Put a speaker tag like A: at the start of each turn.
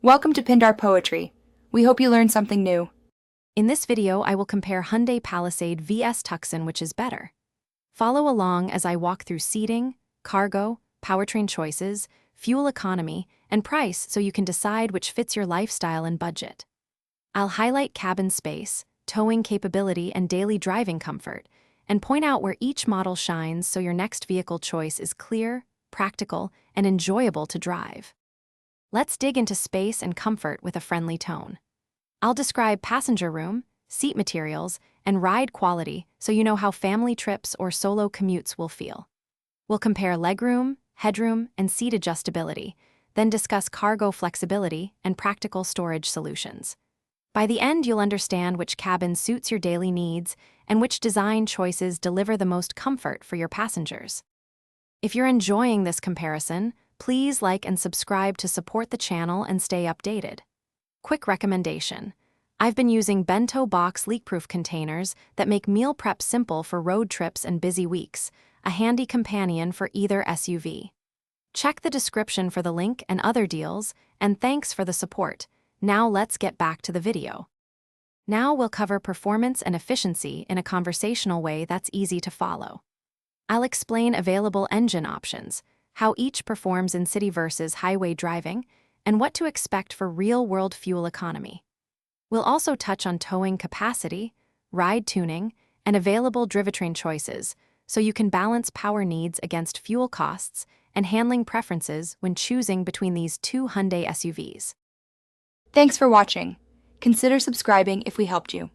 A: Welcome to Pindar Poetry. We hope you learned something new.
B: In this video, I will compare Hyundai Palisade vs Tucson, which is better. Follow along as I walk through seating, cargo, powertrain choices, fuel economy, and price so you can decide which fits your lifestyle and budget. I'll highlight cabin space, towing capability, and daily driving comfort, and point out where each model shines so your next vehicle choice is clear, practical, and enjoyable to drive. Let's dig into space and comfort with a friendly tone. I'll describe passenger room, seat materials, and ride quality so you know how family trips or solo commutes will feel. We'll compare legroom, headroom, and seat adjustability, then discuss cargo flexibility and practical storage solutions. By the end, you'll understand which cabin suits your daily needs and which design choices deliver the most comfort for your passengers. If you're enjoying this comparison, please like and subscribe to support the channel and stay updated. Quick recommendation. I've been using bento box leak-proof containers that make meal prep simple for road trips and busy weeks, a handy companion for either SUV. Check the description for the link and other deals, and thanks for the support. Now let's get back to the video. Now we'll cover performance and efficiency in a conversational way that's easy to follow. I'll explain available engine options, how each performs in city versus highway driving, and what to expect for real-world fuel economy. We'll also touch on towing capacity, ride tuning, and available drivetrain choices, so you can balance power needs against fuel costs and handling preferences when choosing between these two Hyundai SUVs.
A: Thanks for watching. Consider subscribing if we helped you.